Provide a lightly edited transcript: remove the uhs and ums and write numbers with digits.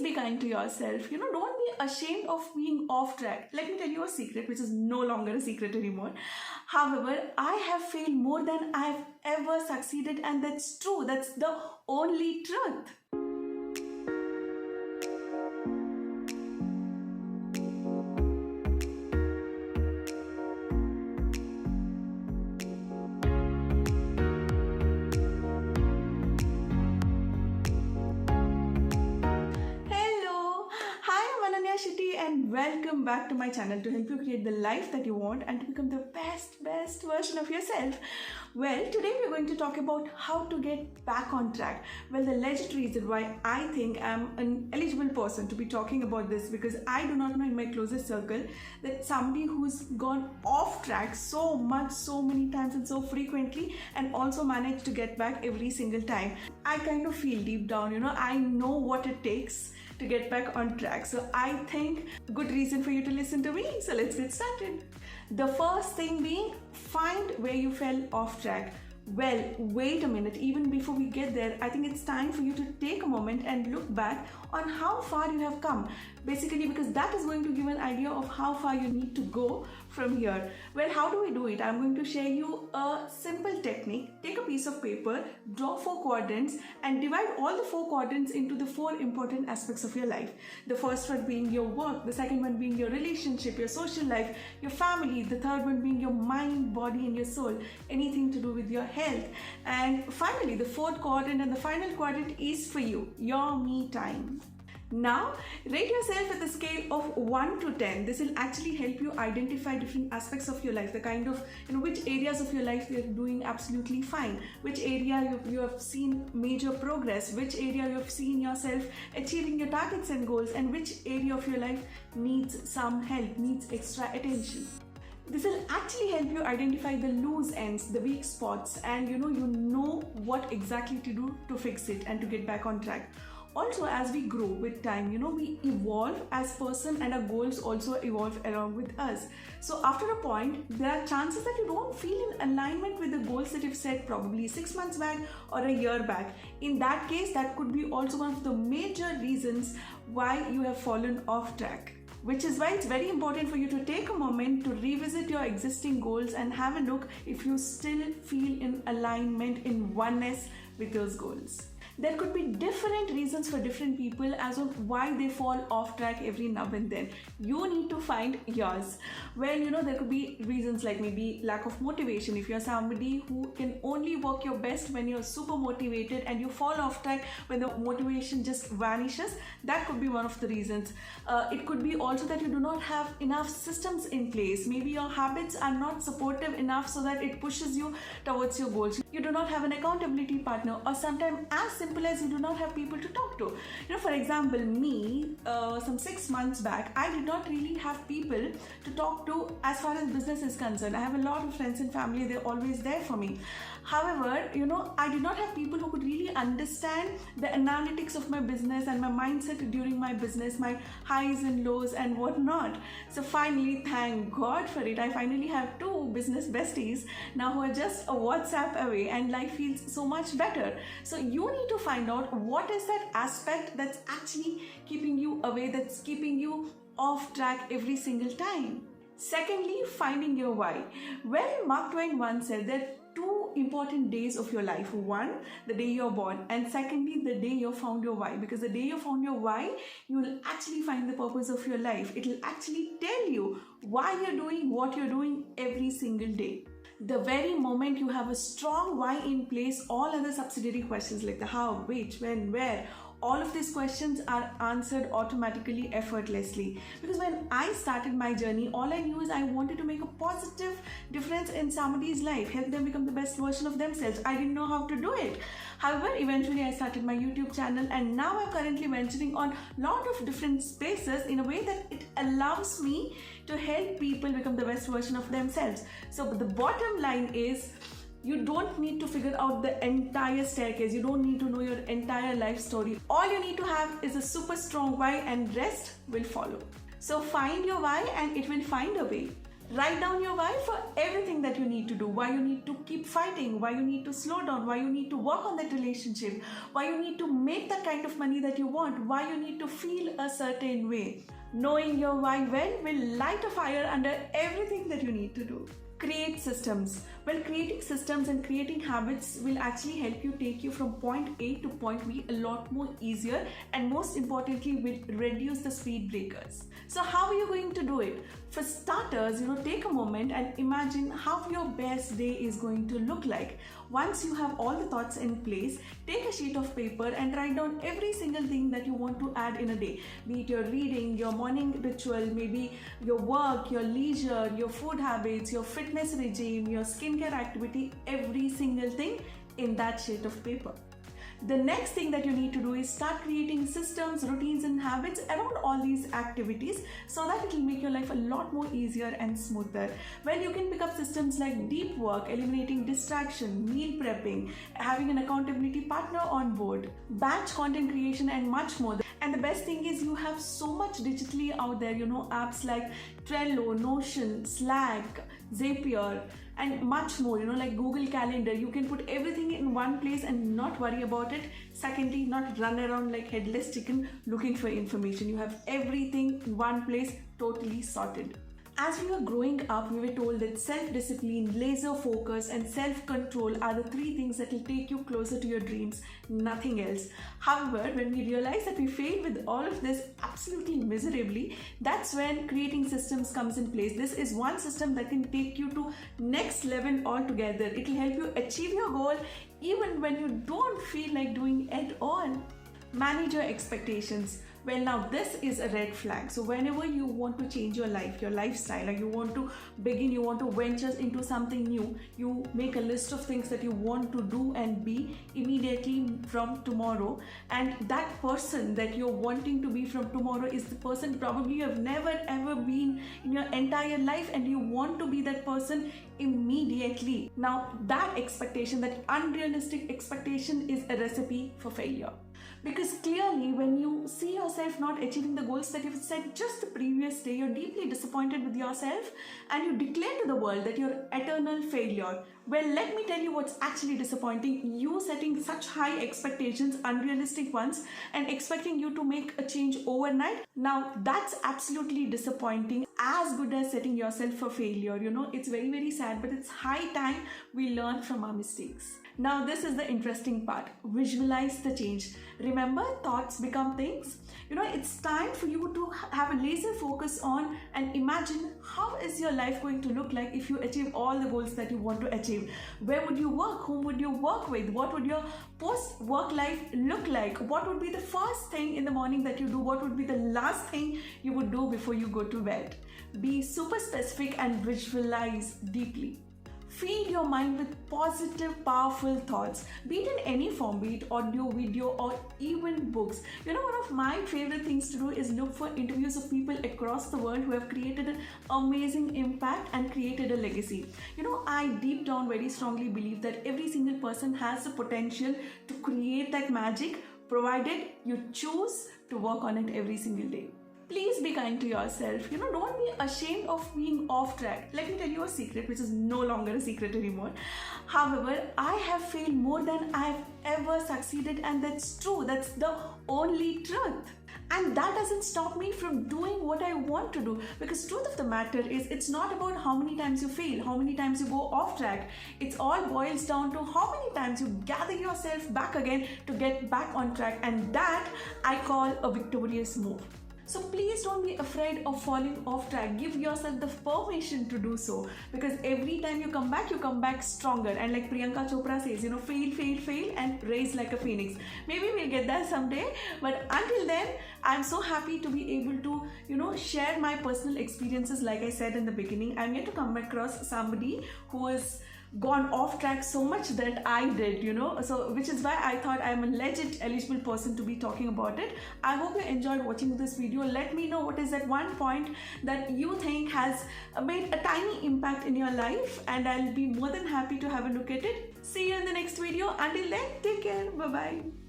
be kind to yourself. Don't be ashamed of being off track. Let me tell you a secret, which is no longer a secret anymore. However, I have failed more than I've ever succeeded, and that's true. That's the only truth. And welcome back to my channel to help you create the life that you want and to become the best version of yourself. Well, today we're going to talk about how to get back on track. Well, the legit reason why I think I'm an eligible person to be talking about this, because I do not know in my closest circle that somebody who's gone off track so much, so many times and so frequently, and also managed to get back every single time. I kind of feel deep down, I know what it takes to get back on track. So I think good reason for you to listen to me. So let's get started. The first thing being, find where you fell off track. Well, wait a minute, even before we get there, I think it's time for you to take a moment and look back on how far you have come. Basically, because that is going to give an idea of how far you need to go from here. Well, how do we do it? I'm going to share you a simple technique. Take a piece of paper, draw 4 quadrants, and divide all the 4 quadrants into the 4 important aspects of your life. The first one being your work, the second one being your relationship, your social life, your family, the third one being your mind, body, and your soul, anything to do with your health. And finally, the 4th quadrant and the final quadrant is for you, your me time. Now, rate yourself at the scale of 1 to 10. This will actually help you identify different aspects of your life, the kind of, which areas of your life you're doing absolutely fine, which area you have seen major progress, which area you have seen yourself achieving your targets and goals, and which area of your life needs some help, needs extra attention. This will actually help you identify the loose ends, the weak spots, and you know what exactly to do to fix it and to get back on track. Also, as we grow with time, we evolve as person, and our goals also evolve along with us. So after a point, there are chances that you don't feel in alignment with the goals that you've set probably 6 months back or a year back. In that case, that could be also one of the major reasons why you have fallen off track. Which is why it's very important for you to take a moment to revisit your existing goals and have a look if you still feel in alignment, in oneness with those goals. There could be different reasons for different people as of why they fall off track every now and then. You need to find yours. Well, there could be reasons like maybe lack of motivation. If you're somebody who can only work your best when you're super motivated and you fall off track when the motivation just vanishes, that could be one of the reasons. It could be also that you do not have enough systems in place. Maybe your habits are not supportive enough so that it pushes you towards your goals. You do not have an accountability partner, or sometimes as simple as you do not have people to talk to. For example, me, some 6 months back, I did not really have people to talk to as far as business is concerned. I have a lot of friends and family, they're always there for me. However, I did not have people who could really understand the analytics of my business and my mindset during my business, my highs and lows and whatnot. So finally, thank God for it, I finally have 2 business besties now who are just a WhatsApp away, and life feels so much better. So you need to find out what is that aspect that's actually keeping you away, that's keeping you off track every single time. Secondly, finding your why. Well, Mark Twain once said that 2 important days of your life. One, the day you're born, and secondly, the day you found your why. Because the day you found your why, you will actually find the purpose of your life. It will actually tell you why you're doing what you're doing every single day. The very moment you have a strong why in place, all other subsidiary questions like the how, which, when, where, all of these questions are answered automatically, effortlessly. Because when I started my journey, all I knew is I wanted to make a positive difference in somebody's life, help them become the best version of themselves. I didn't know how to do it. However, eventually I started my YouTube channel, and now I'm currently venturing on a lot of different spaces in a way that it allows me to help people become the best version of themselves. So the bottom line is, you don't need to figure out the entire staircase. You don't need to know your entire life story. All you need to have is a super strong why, and rest will follow. So find your why and it will find a way. Write down your why for everything that you need to do. Why you need to keep fighting, why you need to slow down, why you need to work on that relationship, why you need to make that kind of money that you want, why you need to feel a certain way. Knowing your why well will light a fire under everything that you need to do. Create systems. Well, creating systems and creating habits will actually help you take you from point A to point B a lot more easier, and most importantly will reduce the speed breakers. So how are you going to do it? For starters, take a moment and imagine how your best day is going to look like. Once you have all the thoughts in place, take a sheet of paper and write down every single thing that you want to add in a day. Be it your reading, your morning ritual, maybe your work, your leisure, your food habits, your fitness regime, your skincare activity, every single thing in that sheet of paper. The next thing that you need to do is start creating systems, routines and habits around all these activities so that it will make your life a lot more easier and smoother. Well, you can pick up systems like deep work, eliminating distraction, meal prepping, having an accountability partner on board, batch content creation and much more. And the best thing is you have so much digitally out there, apps like Trello, Notion, Slack, Zapier, and much more, like Google Calendar. You can put everything in one place and not worry about it. Secondly, not run around like headless chicken looking for information. You have everything in one place, totally sorted. As we were growing up, we were told that self-discipline, laser focus and self-control are the three things that will take you closer to your dreams, nothing else. However, when we realize that we failed with all of this absolutely miserably, that's when creating systems comes in place. This is one system that can take you to next level altogether. It will help you achieve your goal even when you don't feel like doing it all. Manage your expectations. Well, now this is a red flag. So whenever you want to change your life, your lifestyle, like you want to begin, you want to venture into something new, you make a list of things that you want to do and be immediately from tomorrow. And that person that you're wanting to be from tomorrow is the person probably you have never ever been in your entire life, and you want to be that person immediately. Now that expectation, that unrealistic expectation, is a recipe for failure. Because clearly, when you see yourself not achieving the goals that you've set just the previous day, you're deeply disappointed with yourself and you declare to the world that you're eternal failure. Well, let me tell you what's actually disappointing. You setting such high expectations, unrealistic ones, and expecting you to make a change overnight. Now, that's absolutely disappointing. As good as setting yourself for failure. It's very, very sad, but it's high time we learn from our mistakes. Now, this is the interesting part. Visualize the change. Remember, thoughts become things. It's time for you to have a laser focus on and imagine how is your life going to look like if you achieve all the goals that you want to achieve. Where would you work? Whom would you work with? What would your post-work life look like? What would be the first thing in the morning that you do? What would be the last thing you would do before you go to bed? Be super specific and visualize deeply. Feed your mind with positive, powerful thoughts, be it in any form, be it audio, video, or even books. One of my favorite things to do is look for interviews of people across the world who have created an amazing impact and created a legacy. I deep down very strongly believe that every single person has the potential to create that magic, provided you choose to work on it every single day. Please be kind to yourself. Don't be ashamed of being off track. Let me tell you a secret, which is no longer a secret anymore. However, I have failed more than I've ever succeeded, and that's true. That's the only truth. And that doesn't stop me from doing what I want to do, because truth of the matter is, it's not about how many times you fail, how many times you go off track. It's all boils down to how many times you gather yourself back again to get back on track, and that I call a victorious move. So please don't be afraid of falling off track. Give yourself the permission to do so, because every time you come back stronger. And like Priyanka Chopra says, fail and rise like a phoenix. Maybe we'll get there someday, but until then, I'm so happy to be able to, share my personal experiences. Like I said in the beginning, I'm yet to come across somebody who is gone off track so much that I did, so which is why I thought I'm a legit eligible person to be talking about it. I hope you enjoyed watching this video. Let me know what is that one point that you think has made a tiny impact in your life, and I'll be more than happy to have a look at it. See you in the next video. Until then, take care. Bye bye.